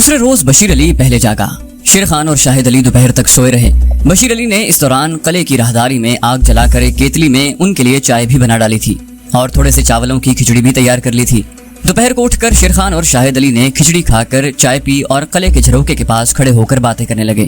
دوسرے روز بشیر علی پہلے جاگا۔ شیر خان اور شاہد علی دوپہر تک سوئے رہے۔ بشیر علی نے اس دوران قلعے کی راہداری میں آگ جلا کر ایک کیتلی میں ان کے لیے چائے بھی بنا ڈالی تھی اور تھوڑے سے چاولوں کی کھچڑی بھی تیار کر لی تھی۔ دوپہر کو اٹھ کر شیر خان اور شاہد علی نے کھچڑی کھا کر چائے پی اور قلعے کے جھروکے کے پاس کھڑے ہو کر باتیں کرنے لگے۔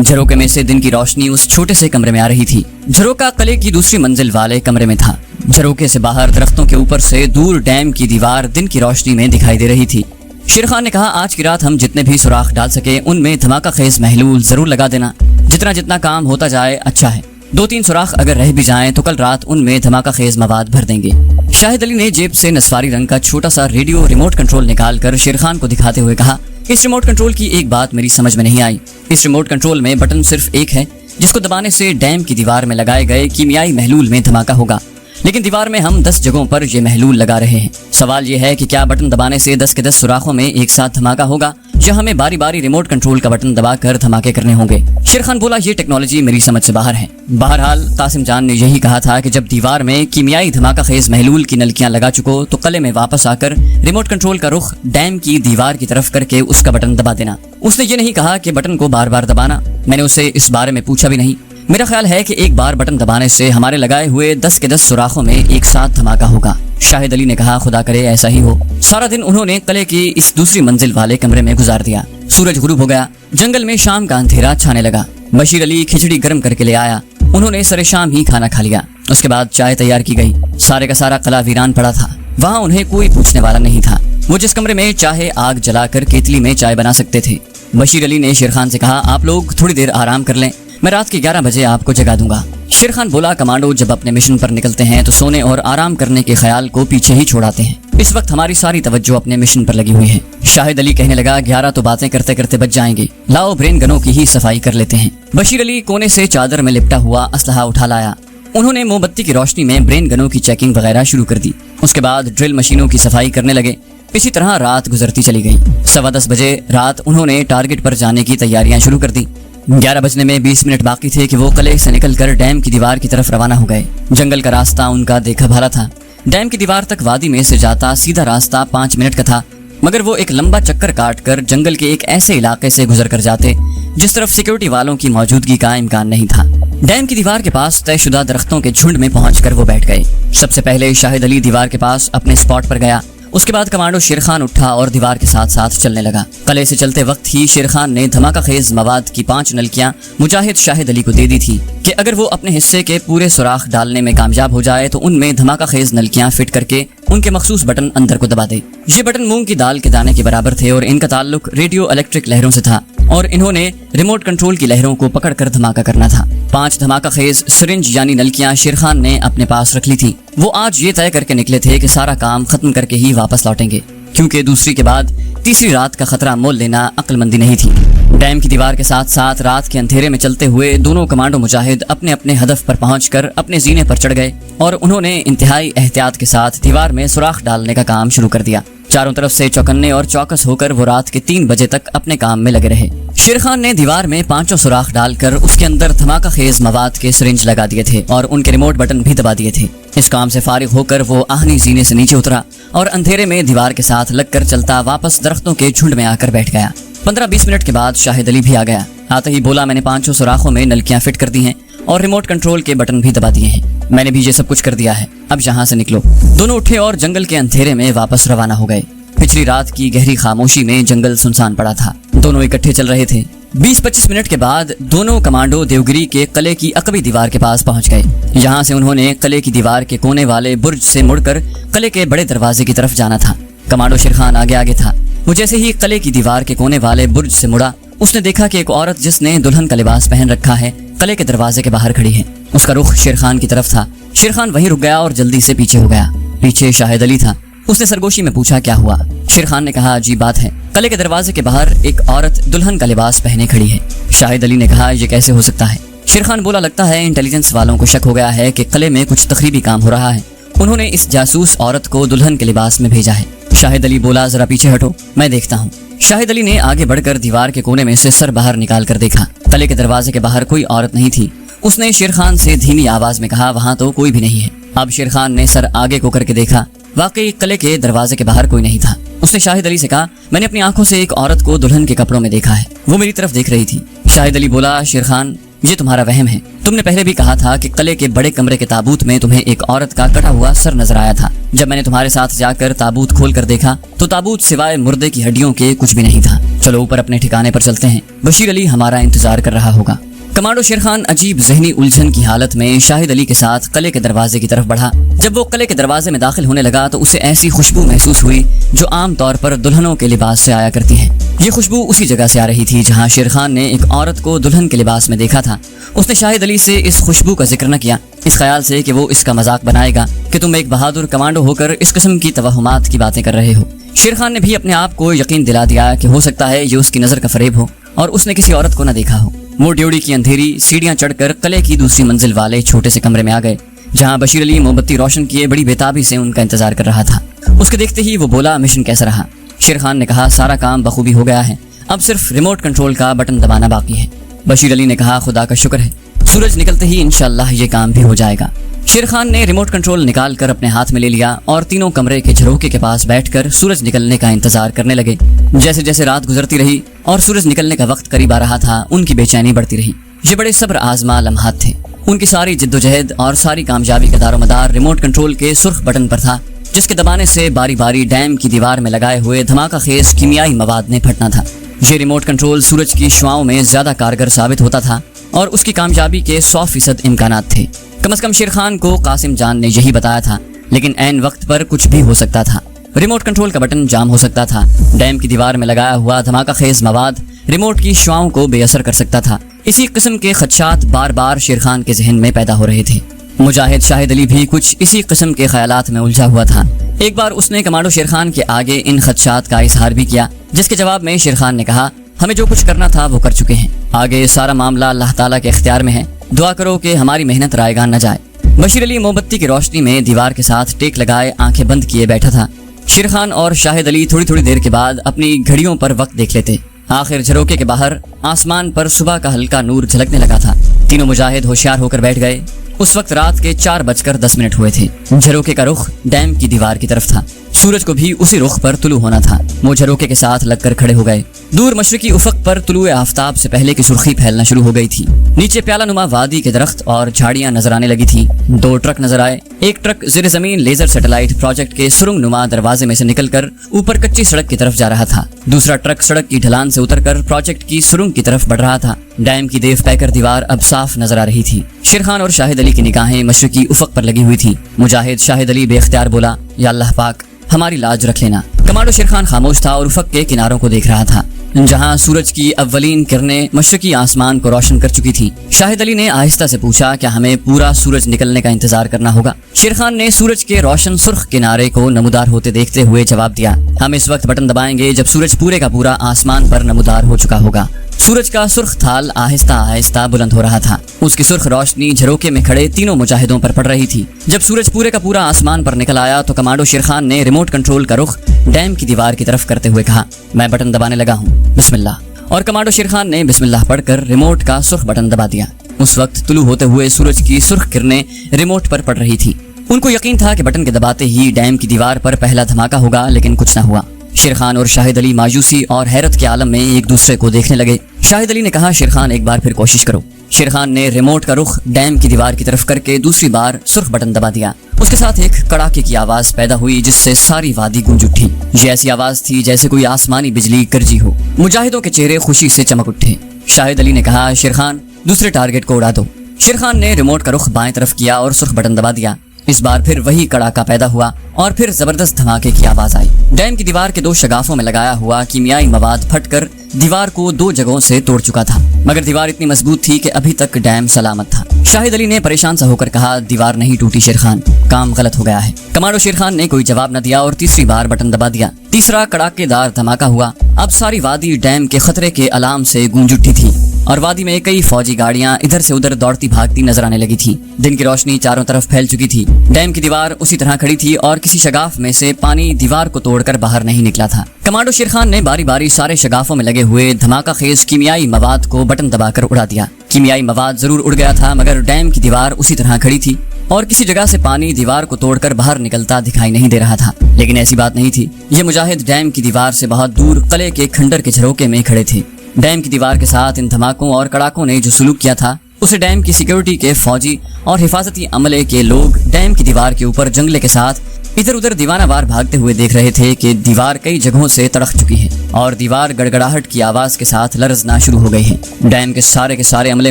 جھروکے میں سے دن کی روشنی اس چھوٹے سے کمرے میں آ رہی تھی۔ جھروکا قلعے کی دوسری منزل والے کمرے میں تھا۔ جھروکے سے باہر درختوں کے اوپر سے دور ڈیم کی دیوار دن کی روشنی میں دکھائی دے رہی تھی۔ شیر خان نے کہا، آج کی رات ہم جتنے بھی سوراخ ڈال سکے ان میں دھماکہ خیز محلول ضرور لگا دینا۔ جتنا کام ہوتا جائے اچھا ہے۔ 2-3 سوراخ اگر رہ بھی جائیں تو کل رات ان میں دھماکہ خیز مواد بھر دیں گے۔ شاہد علی نے جیب سے نسواری رنگ کا چھوٹا سا ریڈیو ریموٹ کنٹرول نکال کر شیر خان کو دکھاتے ہوئے کہا، اس ریموٹ کنٹرول کی ایک بات میری سمجھ میں نہیں آئی۔ اس ریموٹ کنٹرول میں بٹن صرف ایک ہے جس کو دبانے سے ڈیم کی دیوار میں لگائے گئے کیمیائی محلول میں دھماکہ ہوگا، لیکن دیوار میں ہم 10 جگہوں پر یہ محلول لگا رہے ہیں۔ سوال یہ ہے کہ کیا بٹن دبانے سے 10 کے 10 سوراخوں میں ایک ساتھ دھماکہ ہوگا یا ہمیں باری باری ریموٹ کنٹرول کا بٹن دبا کر دھماکے کرنے ہوں گے؟ شیر خان بولا، یہ ٹیکنالوجی میری سمجھ سے باہر ہے۔ بہرحال قاسم جان نے یہی کہا تھا کہ جب دیوار میں کیمیائی دھماکہ خیز محلول کی نلکیاں لگا چکو تو قلعے میں واپس آ کر ریموٹ کنٹرول کا رخ ڈیم کی دیوار کی طرف کر کے اس کا بٹن دبا دینا۔ اس نے یہ نہیں کہا کہ بٹن کو بار بار دبانا۔ میں نے اسے اس بارے میں پوچھا بھی نہیں۔ میرا خیال ہے کہ ایک بار بٹن دبانے سے ہمارے لگائے ہوئے 10 کے 10 سوراخوں میں ایک ساتھ دھماکہ ہوگا۔ شاہد علی نے کہا، خدا کرے ایسا ہی ہو۔ سارا دن انہوں نے قلعے کی اس دوسری منزل والے کمرے میں گزار دیا۔ سورج غروب ہو گیا۔ جنگل میں شام کا اندھیرا چھانے لگا۔ بشیر علی کھچڑی گرم کر کے لے آیا۔ انہوں نے سر شام ہی کھانا کھا لیا۔ اس کے بعد چائے تیار کی گئی۔ سارے کا سارا قلعہ ویران پڑا تھا۔ وہاں انہیں کوئی پوچھنے والا نہیں تھا۔ وہ جس کمرے میں چاہے آگ جلا کر کیتلی میں چائے بنا سکتے تھے۔ بشیر علی نے شیر خان سے کہا، آپ لوگ تھوڑی دیر آرام کر لیں، میں رات کے 11 بجے آپ کو جگا دوں گا۔ شیر خان بولا، کمانڈو جب اپنے مشن پر نکلتے ہیں تو سونے اور آرام کرنے کے خیال کو پیچھے ہی چھوڑاتے ہیں۔ اس وقت ہماری ساری توجہ اپنے مشن پر لگی ہوئی ہے۔ شاہد علی کہنے لگا، 11 تو باتیں کرتے کرتے بچ جائیں گے، لاؤ برین گنوں کی ہی صفائی کر لیتے ہیں۔ بشیر علی کونے سے چادر میں لپٹا ہوا اسلحہ اٹھا لایا۔ انہوں نے موم بتی کی روشنی میں برین گنوں کی چیکنگ وغیرہ شروع کر دی۔ اس کے بعد ڈرل مشینوں کی صفائی کرنے لگے۔ اسی طرح رات گزرتی چلی گئی۔ 10:15 بجے رات انہوں نے ٹارگٹ پر جانے کی تیاریاں شروع کر دی۔ 11 بجنے میں 20 منٹ باقی تھے کہ وہ قلعے سے نکل کر ڈیم کی دیوار کی طرف روانہ ہو گئے۔ جنگل کا راستہ ان کا دیکھا بھالا تھا۔ ڈیم کی دیوار تک وادی میں سے جاتا سیدھا راستہ 5 منٹ کا تھا، مگر وہ ایک لمبا چکر کاٹ کر جنگل کے ایک ایسے علاقے سے گزر کر جاتے جس طرف سیکیورٹی والوں کی موجودگی کا امکان نہیں تھا۔ ڈیم کی دیوار کے پاس طے شدہ درختوں کے جھنڈ میں پہنچ کر وہ بیٹھ گئے۔ سب سے پہلے شاہد علی دیوار کے پاس اپنے اسپاٹ پر گیا۔ اس کے بعد کمانڈو شیر خان اٹھا اور دیوار کے ساتھ ساتھ چلنے لگا۔ قلعے سے چلتے وقت ہی شیر خان نے دھماکہ خیز مواد کی 5 نلکیاں مجاہد شاہد علی کو دے دی تھی کہ اگر وہ اپنے حصے کے پورے سوراخ ڈالنے میں کامیاب ہو جائے تو ان میں دھماکہ خیز نلکیاں فٹ کر کے ان کے مخصوص بٹن اندر کو دبا دے۔ یہ بٹن مونگ کی دال کے دانے کے برابر تھے اور ان کا تعلق ریڈیو الیکٹرک لہروں سے تھا اور انہوں نے ریموٹ کنٹرول کی لہروں کو پکڑ کر دھماکہ کرنا تھا۔ 5 دھماکہ خیز سرنج یعنی نلکیاں شیر خان نے اپنے پاس رکھ لی تھی۔ وہ آج یہ طے کر کے نکلے تھے کہ سارا کام ختم کر کے ہی واپس لوٹیں گے، کیونکہ دوسری کے بعد تیسری رات کا خطرہ مول لینا عقل مندی نہیں تھی۔ ڈیم کی دیوار کے ساتھ ساتھ رات کے اندھیرے میں چلتے ہوئے دونوں کمانڈو مجاہد اپنے اپنے ہدف پر پہنچ کر اپنے زینے پر چڑھ گئے اور انہوں نے انتہائی احتیاط کے ساتھ دیوار میں سوراخ ڈالنے کا کام شروع کر دیا۔ چاروں طرف سے چوکنے اور چوکس ہو کر وہ رات کے 3 بجے تک اپنے کام میں لگے رہے۔ شیر خان نے دیوار میں 5 سوراخ ڈال کر اس کے اندر دھماکہ خیز مواد کے سرنج لگا دیے تھے اور ان کے ریموٹ بٹن بھی دبا دیے تھے۔ اس کام سے فارغ ہو کر وہ آہنی زینے سے نیچے اترا اور اندھیرے میں دیوار کے ساتھ لگ کر چلتا واپس درختوں کے جھنڈ میں آ کر بیٹھ گیا۔ 15-20 منٹ کے بعد شاہد علی بھی آ گیا۔ آتے ہی بولا، میں نے 5 سوراخوں میں نلکیاں فٹ کر دی ہیں اور ریموٹ کنٹرول کے بٹن بھی دبا دیے ہیں۔ میں نے بھی یہ سب کچھ کر دیا ہے، اب یہاں سے نکلو۔ دونوں اٹھے اور جنگل کے اندھیرے میں واپس روانہ ہو گئے۔ پچھلی رات کی گہری خاموشی میں جنگل سنسان پڑا تھا۔ دونوں اکٹھے چل رہے تھے۔ 20-25 منٹ کے بعد دونوں کمانڈو دیوگری کے قلعے کی عقبی دیوار کے پاس پہنچ گئے۔ یہاں سے انہوں نے قلعے کی دیوار کے کونے والے برج سے مڑ کر قلعے کے بڑے دروازے کی طرف جانا تھا۔ کمانڈو شیر خان آگے آگے تھا۔ وہ جیسے ہی قلعے کی دیوار کے کونے والے برج سے مڑا، اس نے دیکھا کہ ایک عورت جس نے دلہن کا لباس پہن رکھا ہے قلعے کے دروازے کے باہر کھڑی ہے۔ اس کا رخ شیر خان کی طرف تھا۔ شیر خان وہیں رک گیا اور جلدی سے پیچھے ہو گیا۔ پیچھے شاہد علی تھا۔ اس نے سرگوشی میں پوچھا، کیا ہوا؟ شیر خان نے کہا، عجیب بات ہے، قلعے کے دروازے کے باہر ایک عورت دلہن کا لباس پہنے کھڑی ہے۔ شاہد علی نے کہا، یہ کیسے ہو سکتا ہے؟ شیر خان بولا، لگتا ہے انٹیلیجنس والوں کو شک ہو گیا ہے کہ قلعے میں کچھ تخریبی کام ہو رہا ہے، انہوں نے اس جاسوس عورت کو دلہن کے لباس میں بھیجا ہے۔ شاہد علی بولا، ذرا پیچھے ہٹو، میں دیکھتا ہوں۔ شاہد علی نے آگے بڑھ کر دیوار کے کونے میں سے سر باہر نکال کر دیکھا۔ قلعے کے دروازے کے باہر کوئی عورت نہیں تھی۔ اس نے شیر خان سے دھیمی آواز میں کہا، وہاں تو کوئی بھی نہیں ہے۔ اب شیر خان نے سر آگے کو کر کے دیکھا۔ واقعی قلعے کے دروازے کے باہر کوئی نہیں تھا۔ اس نے شاہد علی سے کہا میں نے اپنی آنکھوں سے ایک عورت کو دلہن کے کپڑوں میں دیکھا ہے، وہ میری طرف دیکھ رہی تھی۔ شاہد علی بولا شیر خان یہ تمہارا وہم ہے، تم نے پہلے بھی کہا تھا کہ قلعے کے بڑے کمرے کے تابوت میں تمہیں ایک عورت کا کٹا ہوا سر نظر آیا تھا۔ جب میں نے تمہارے ساتھ جا کر تابوت کھول کر دیکھا تو تابوت سوائے مردے کی ہڈیوں کے کچھ بھی نہیں تھا۔ چلو اوپر اپنے ٹھکانے پر چلتے ہیں، بشیر علی ہمارا انتظار کر رہا ہوگا۔ کمانڈو شیر خان عجیب ذہنی الجھن کی حالت میں شاہد علی کے ساتھ قلعے کے دروازے کی طرف بڑھا۔ جب وہ قلعے کے دروازے میں داخل ہونے لگا تو اسے ایسی خوشبو محسوس ہوئی جو عام طور پر دلہنوں کے لباس سے آیا کرتی ہے۔ یہ خوشبو اسی جگہ سے آ رہی تھی جہاں شیر خان نے ایک عورت کو دلہن کے لباس میں دیکھا تھا۔ اس نے شاہد علی سے اس خوشبو کا ذکر نہ کیا، اس خیال سے کہ وہ اس کا مذاق بنائے گا کہ تم ایک بہادر کمانڈو ہو کر اس قسم کی توہمات کی باتیں کر رہے ہو۔ شیر خان نے بھی اپنے آپ کو یقین دلا دیا کہ ہو سکتا ہے یہ اس کی نظر کا فریب ہو اور اس نے کسی عورت کو نہ دیکھا ہو۔ وہ ڈیوڑی کی اندھیری سیڑھیاں چڑھ کر قلعے کی دوسری منزل والے چھوٹے سے کمرے میں آ گئے جہاں بشیر علی موم بتی روشن کیے بڑی بےتابی سے ان کا انتظار کر رہا تھا۔ اس کے دیکھتے ہی وہ بولا مشن کیسا رہا؟ شیر خان نے کہا سارا کام بخوبی ہو گیا ہے، اب صرف ریموٹ کنٹرول کا بٹن دبانا باقی ہے۔ بشیر علی نے کہا خدا کا شکر ہے، سورج نکلتے ہی انشاءاللہ یہ کام بھی ہو جائے گا۔ شیر خان نے ریموٹ کنٹرول نکال کر اپنے ہاتھ میں لے لیا اور تینوں کمرے کے جھروکے کے پاس بیٹھ کر سورج نکلنے کا انتظار کرنے لگے۔ جیسے جیسے رات گزرتی رہی اور سورج نکلنے کا وقت قریب آ رہا تھا ان کی بے چینی بڑھتی رہی۔ یہ بڑے صبر آزما لمحات تھے، ان کی ساری جدوجہد اور ساری کامیابی کا دار و مدار ریموٹ کنٹرول کے سرخ بٹن پر تھا جس کے دبانے سے باری باری ڈیم کی دیوار میں لگائے ہوئے دھماکہ خیز کیمیائی مواد نے پھٹنا تھا۔ یہ ریموٹ کنٹرول سورج کی شعاؤں میں زیادہ کارگر ثابت ہوتا تھا اور اس کی کامیابی کے 100% امکانات تھے۔ کم از کم شیر خان کو قاسم جان نے یہی بتایا تھا، لیکن عین وقت پر کچھ بھی ہو سکتا تھا۔ ریموٹ کنٹرول کا بٹن جام ہو سکتا تھا، ڈیم کی دیوار میں لگایا ہوا دھماکہ خیز مواد ریموٹ کی شعاؤں کو بے اثر کر سکتا تھا۔ اسی قسم کے خدشات بار بار شیر خان کے ذہن میں پیدا ہو رہے تھے۔ مجاہد شاہد علی بھی کچھ اسی قسم کے خیالات میں الجھا ہوا تھا۔ ایک بار اس نے کمانڈو شیر خان کے آگے ان خدشات کا اظہار بھی کیا، جس کے جواب میں شیر خان نے کہا ہمیں جو کچھ کرنا تھا وہ کر چکے ہیں، آگے سارا معاملہ اللہ تعالیٰ کے اختیار میں ہے، دعا کرو کہ ہماری محنت رائیگان نہ جائے۔ بشیر علی موم بتی کی روشنی میں دیوار کے ساتھ ٹیک لگائے آنکھیں بند کیے بیٹھا تھا۔ شیر خان اور شاہد علی تھوڑی تھوڑی دیر کے بعد اپنی گھڑیوں پر وقت دیکھ لیتے۔ آخر جھروکے کے باہر آسمان پر صبح کا ہلکا نور جھلکنے لگا تھا۔ تینوں مجاہد ہوشیار ہو کر بیٹھ گئے۔ اس وقت رات کے 4:10 ہوئے تھے۔ جھروکے کا رخ ڈیم کی دیوار کی طرف تھا، سورج کو بھی اسی رخ پر طلوع ہونا تھا۔ وہ جھروکے کے ساتھ لگ کر کھڑے ہو گئے۔ دور مشرقی افق پر طلوع آفتاب سے پہلے کی سرخی پھیلنا شروع ہو گئی تھی۔ نیچے پیالہ نما وادی کے درخت اور جھاڑیاں نظر آنے لگی تھیں۔ 2 ٹرک نظر آئے۔ ایک ٹرک زیر زمین لیزر سیٹلائٹ پروجیکٹ کے سرنگ نما دروازے میں سے نکل کر اوپر کچی سڑک کی طرف جا رہا تھا۔ دوسرا ٹرک سڑک کی ڈھلان سے اتر کر پروجیکٹ کی سرنگ کی طرف بڑھ رہا تھا۔ ڈیم کی دیو پیکر دیوار اب صاف نظر آ رہی تھی۔ شیر خان اور شاہد علی کی نگاہیں مشرقی افق پر لگی ہوئی تھی۔ مجاہد شاہد علی بے اختیار بولا یا اللہ پاک ہماری لاج رکھ لینا۔ کمانڈو شیر خان خاموش تھا اور افق کے کناروں کو دیکھ رہا تھا جہاں سورج کی اولین کرنیں مشرقی آسمان کو روشن کر چکی تھی۔ شاہد علی نے آہستہ سے پوچھا کیا ہمیں پورا سورج نکلنے کا انتظار کرنا ہوگا؟ شیر خان نے سورج کے روشن سرخ کنارے کو نمودار ہوتے دیکھتے ہوئے جواب دیا ہم اس وقت بٹن دبائیں گے جب سورج پورے کا پورا آسمان پر نمودار ہو چکا ہوگا۔ سورج کا سرخ تھال آہستہ آہستہ بلند ہو رہا تھا۔ اس کی سرخ روشنی جھروکے میں کھڑے تینوں مجاہدوں پر پڑ رہی تھی۔ جب سورج پورے کا پورا آسمان پر نکل آیا تو کمانڈو شیر خان نے ریموٹ کنٹرول کا رخ ڈیم کی دیوار کی طرف کرتے ہوئے کہا میں بٹن دبانے لگا ہوں، بسم اللہ۔ اور کمانڈو شیر خان نے بسم اللہ پڑھ کر ریموٹ کا سرخ بٹن دبا دیا۔ اس وقت طلوع ہوتے ہوئے سورج کی سرخ کرنیں ریموٹ پر پڑ رہی تھی۔ ان کو یقین تھا کہ بٹن کے دباتے ہی ڈیم کی دیوار پر پہلا دھماکہ ہوگا، لیکن کچھ نہ ہوا۔ شیر خان اور شاہد علی مایوسی اور حیرت کے عالم میں ایک دوسرے کو دیکھنے لگے۔ شاہد علی نے کہا شیر خان ایک بار پھر کوشش کرو۔ شیر خان نے ریموٹ کا رخ ڈیم کی دیوار کی طرف کر کے دوسری بار سرخ بٹن دبا دیا۔ اس کے ساتھ ایک کڑاکے کی آواز پیدا ہوئی جس سے ساری وادی گونج اٹھی۔ یہ ایسی آواز تھی جیسے کوئی آسمانی بجلی گرجی ہو۔ مجاہدوں کے چہرے خوشی سے چمک اٹھے۔ شاہد علی نے کہا شیر خان دوسرے ٹارگٹ کو اڑا دو۔ شیر خان نے ریموٹ کا رخ بائیں طرف کیا اور سرخ بٹن دبا دیا۔ اس بار پھر وہی کڑاکا پیدا ہوا اور پھر زبردست دھماکے کی آواز آئی۔ ڈیم کی دیوار کے 2 شگافوں میں لگایا ہوا کیمیائی مواد پھٹ کر دیوار کو 2 جگہوں سے توڑ چکا تھا، مگر دیوار اتنی مضبوط تھی کہ ابھی تک ڈیم سلامت تھا۔ شاہد علی نے پریشان سا ہو کر کہا دیوار نہیں ٹوٹی شیر خان، کام غلط ہو گیا ہے۔ کمانڈو شیر خان نے کوئی جواب نہ دیا اور تیسری بار بٹن دبا دیا۔ تیسرا کڑاکے دار دھماکہ ہوا۔ اب ساری وادی ڈیم کے خطرے کے الارم سے گونج اٹھی تھی اور وادی میں کئی فوجی گاڑیاں ادھر سے ادھر دوڑتی بھاگتی نظر آنے لگی تھی۔ دن کی روشنی چاروں طرف پھیل چکی تھی۔ ڈیم کی دیوار اسی طرح کھڑی تھی اور کسی شگاف میں سے پانی دیوار کو توڑ کر باہر نہیں نکلا تھا۔ کمانڈو شیر خان نے باری باری سارے شگافوں میں لگے ہوئے دھماکہ خیز کیمیائی مواد کو بٹن دبا کر اڑا دیا۔ کیمیائی مواد ضرور اڑ گیا تھا مگر ڈیم کی دیوار اسی طرح کھڑی تھی۔ اور کسی جگہ سے پانی دیوار کو توڑ کر باہر نکلتا دکھائی نہیں دے رہا تھا، لیکن ایسی بات نہیں تھی۔ یہ مجاہد ڈیم کی دیوار سے بہت دور قلعے کے کھنڈر کے جھروکے میں کھڑے تھے۔ ڈیم کی دیوار کے ساتھ ان دھماکوں اور کڑاکوں نے جو سلوک کیا تھا، اسے ڈیم کی سیکیورٹی کے فوجی اور حفاظتی عملے کے لوگ ڈیم کی دیوار کے اوپر جنگلے کے ساتھ ادھر ادھر دیوانہ وار بھاگتے ہوئے دیکھ رہے تھے کہ دیوار کئی جگہوں سے تڑک چکی ہے اور دیوار گڑگڑاہٹ کی آواز کے ساتھ لرزنا شروع ہو گئی ہے۔ ڈیم کے سارے عملے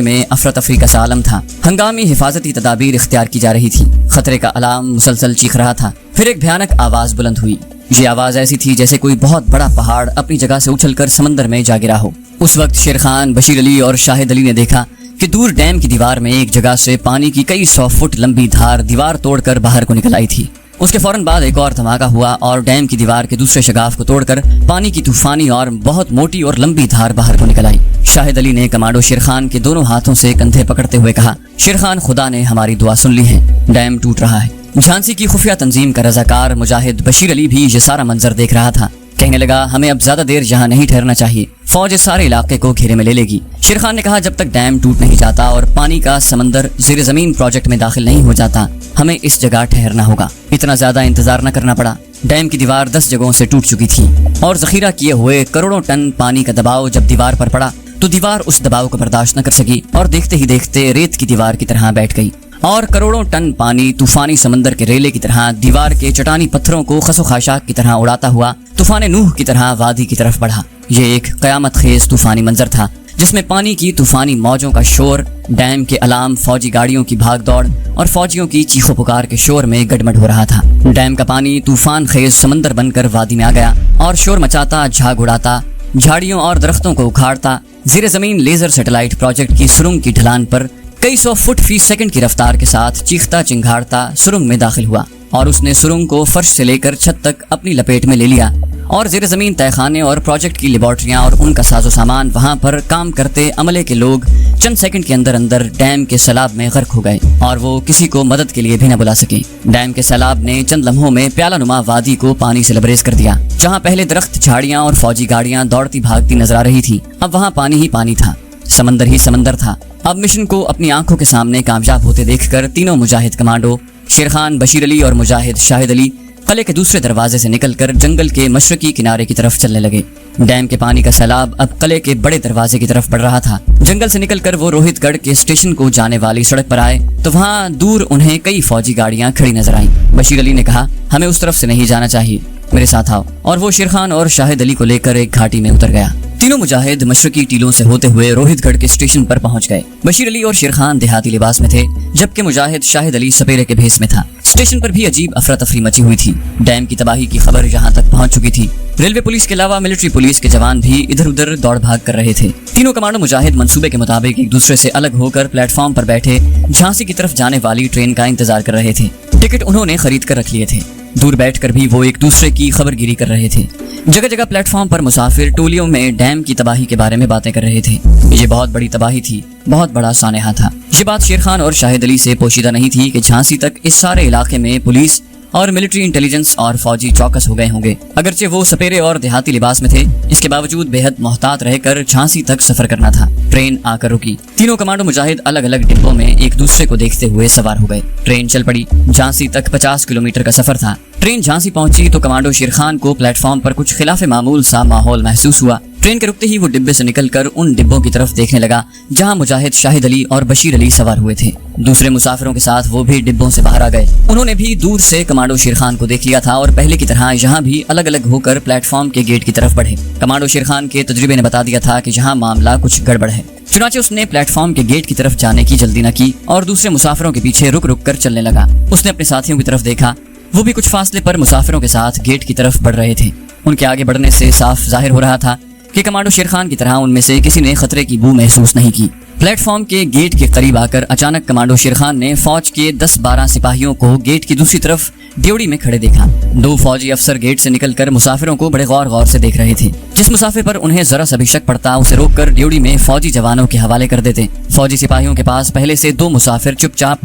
میں افراتفری کا سا عالم تھا۔ ہنگامی حفاظتی تدابیر اختیار کی جا رہی تھی۔ خطرے کا الارم مسلسل چیخ رہا تھا۔ پھر ایک بھیانک آواز بلند ہوئی۔ یہ آواز ایسی تھی جیسے کوئی بہت بڑا پہاڑ اپنی جگہ سے اچھل کر سمندر میں جا گرا ہو۔ اس وقت شیر خان، بشیر علی اور شاہد علی نے دیکھا کہ دور ڈیم کی دیوار میں ایک جگہ سے پانی کی کئی 100 فٹ لمبی دھار دیوار توڑ کر باہر کو نکل آئی تھی۔ اس کے فوراً بعد ایک اور دھماکہ ہوا اور ڈیم کی دیوار کے دوسرے شگاف کو توڑ کر پانی کی طوفانی اور بہت موٹی اور لمبی دھار باہر کو نکل آئی۔ شاہد علی نے کمانڈو شیر خان کے دونوں ہاتھوں سے کندھے پکڑتے ہوئے کہا، شیر خان، خدا نے ہماری دعا سن لی ہے، ڈیم ٹوٹ رہا ہے۔ جھانسی کی خفیہ تنظیم کا رضاکار مجاہد بشیر علی بھی یہ سارا منظر دیکھ رہا تھا۔ کہنے لگا، ہمیں اب زیادہ دیر یہاں نہیں ٹھہرنا چاہیے، فوج اس سارے علاقے کو گھیرے میں لے لے گی۔ شیر خان نے کہا، جب تک ڈیم ٹوٹ نہیں جاتا اور پانی کا سمندر زیر زمین پروجیکٹ میں داخل نہیں ہو جاتا، ہمیں اس جگہ ٹھہرنا ہوگا۔ اتنا زیادہ انتظار نہ کرنا پڑا۔ ڈیم کی دیوار 10 جگہوں سے ٹوٹ چکی تھی اور ذخیرہ کیے ہوئے کروڑوں ٹن پانی کا دباؤ جب دیوار پر پڑا تو دیوار اس دباؤ کو برداشت نہ کر سکی اور دیکھتے ہی دیکھتے ریت کی دیوار کی طرح بیٹھ گئی اور کروڑوں ٹن پانی طوفانی سمندر کے ریلے کی طرح دیوار کے چٹانی پتھروں کو خس و خاشاک کی طرح اڑاتا ہوا طوفان نوح کی طرح وادی کی طرف بڑھا۔ یہ ایک قیامت خیز طوفانی منظر تھا جس میں پانی کی طوفانی موجوں کا شور، ڈیم کے الارم، فوجی گاڑیوں کی بھاگ دوڑ اور فوجیوں کی چیخو پکار کے شور میں گڈمڈ ہو رہا تھا۔ ڈیم کا پانی طوفان خیز سمندر بن کر وادی میں آ گیا اور شور مچاتا، جھاگ اڑاتا، جھاڑیوں اور درختوں کو اکھاڑتا زیر زمین لیزر سیٹلائٹ پروجیکٹ کی سرنگ کی ڈھلان پر کئی 100 فٹ فی سیکنڈ کی رفتار کے ساتھ چیختا چنگھاڑتا سرنگ میں داخل ہوا اور اس نے سرنگ کو فرش سے لے کر چھت تک اپنی لپیٹ میں لے لیا اور زیر زمین تہہ خانے اور پروجیکٹ کی لیبارٹریاں اور ان کا ساز و سامان وہاں پر کام کرتے عملے کے لوگ چند سیکنڈ کے اندر اندر ڈیم کے سیلاب میں غرق ہو گئے اور وہ کسی کو مدد کے لیے بھی نہ بلا سکے۔ ڈیم کے سیلاب نے چند لمحوں میں پیالہ نما وادی کو پانی سے لبریز کر دیا۔ جہاں پہلے درخت، جھاڑیاں اور فوجی گاڑیاں دوڑتی بھاگتی نظر آ رہی تھی، اب وہاں پانی ہی پانی تھا، سمندر ہی سمندر تھا۔ اب مشن کو اپنی آنکھوں کے سامنے کامیاب ہوتے دیکھ کر تینوں مجاہد کمانڈو شیر خان، بشیر علی اور مجاہد شاہد علی قلعے کے دوسرے دروازے سے نکل کر جنگل کے مشرقی کنارے کی طرف چلنے لگے۔ ڈیم کے پانی کا سیلاب اب قلعے کے بڑے دروازے کی طرف بڑھ رہا تھا۔ جنگل سے نکل کر وہ روہت گڑھ کے اسٹیشن کو جانے والی سڑک پر آئے تو وہاں دور انہیں کئی فوجی گاڑیاں کھڑی نظر آئیں۔ بشیر علی نے کہا، ہمیں اس طرف سے نہیں جانا چاہیے، میرے ساتھ آؤ، اور وہ شیر خان اور شاہد علی کو لے کر ایک گھاٹی میں اتر گیا۔ تینوں مجاہد مشرقی ٹیلوں سے ہوتے ہوئے روہت گڑھ کے اسٹیشن پر پہنچ گئے۔ بشیر علی اور شیر خان دیہاتی لباس میں تھے جبکہ مجاہد شاہد علی سپیرے کے بھیس میں تھا۔ اسٹیشن پر بھی عجیب افراتفری مچی ہوئی تھی۔ ڈیم کی تباہی کی خبر یہاں تک پہنچ چکی تھی۔ ریلوے پولیس کے علاوہ ملٹری پولیس کے جوان بھی ادھر ادھر دوڑ بھاگ کر رہے تھے۔ تینوں کمانڈو مجاہد منصوبے کے مطابق ایک دوسرے سے الگ ہو کر پلیٹ فارم پر بیٹھے جھانسی کی طرف جانے والی ٹرین کا انتظار کر رہے تھے۔ ٹکٹ انہوں نے خرید کر رکھ لیے تھے۔ دور بیٹھ کر بھی وہ ایک دوسرے کی خبر گیری کر رہے تھے۔ جگہ جگہ پلیٹ فارم پر مسافر ٹولیوں میں ڈیم کی تباہی کے بارے میں باتیں کر رہے تھے۔ یہ بہت بڑی تباہی تھی، بہت بڑا سانحہ تھا۔ یہ بات شیر خان اور شاہد علی سے پوشیدہ نہیں تھی کہ جھانسی تک اس سارے علاقے میں پولیس اور ملٹری انٹیلیجنس اور فوجی چوکس ہو گئے ہوں گے۔ اگرچہ وہ سپیرے اور دیہاتی لباس میں تھے، اس کے باوجود بے حد محتاط رہ کر جھانسی تک سفر کرنا تھا۔ ٹرین آ کر رکی۔ تینوں کمانڈو مجاہد الگ الگ ڈبوں میں ایک دوسرے کو دیکھتے ہوئے سوار ہو گئے۔ ٹرین چل پڑی۔ جھانسی تک 50 کلومیٹر کا سفر تھا۔ ٹرین جھانسی پہنچی تو کمانڈو شیر خان کو پلیٹ فارم پر کچھ خلاف معمول سا ماحول محسوس ہوا۔ ٹرین کے رکتے ہی وہ ڈبے سے نکل کر ان ڈبوں کی طرف دیکھنے لگا جہاں مجاہد شاہد علی اور بشیر علی سوار ہوئے تھے۔ دوسرے مسافروں کے ساتھ وہ بھی ڈبوں سے باہر آ گئے۔ انہوں نے بھی دور سے کمانڈو شیر خان کو دیکھ لیا تھا اور پہلے کی طرح یہاں بھی الگ الگ ہو کر پلیٹ فارم کے گیٹ کی طرف بڑھے۔ کمانڈو شیر خان کے تجربے نے بتا دیا تھا کہ یہاں معاملہ کچھ گڑبڑ ہے، چنانچہ اس نے پلیٹ فارم کے گیٹ کی طرف جانے کی جلدی نہ کی اور دوسرے مسافروں کے پیچھے رک رک کر چلنے لگا۔ اس نے اپنے ساتھیوں کی طرف دیکھا، وہ بھی کچھ فاصلے پر مسافروں کے ساتھ گیٹ کی طرف بڑھ رہے تھے۔ ان کے آگے بڑھنے سے صاف ظاہر ہو رہا تھا کہ کمانڈو شیر خان کی طرح ان میں سے کسی نے خطرے کی بو محسوس نہیں کی۔ پلیٹ فارم کے گیٹ کے قریب آ کر اچانک کمانڈو شیر خان نے فوج کے 10-12 سپاہیوں کو گیٹ کی دوسری طرف ڈیوڑی میں کھڑے دیکھا۔ 2 فوجی افسر گیٹ سے نکل کر مسافروں کو بڑے غور سے دیکھ رہے تھے۔ جس مسافر پر انہیں ذرا سا بھی شک پڑتا اسے روک کر ڈیوڑی میں فوجی جوانوں کے حوالے کر دیتے۔ فوجی سپاہیوں کے پاس پہلے سے 2 مسافر چپ چاپ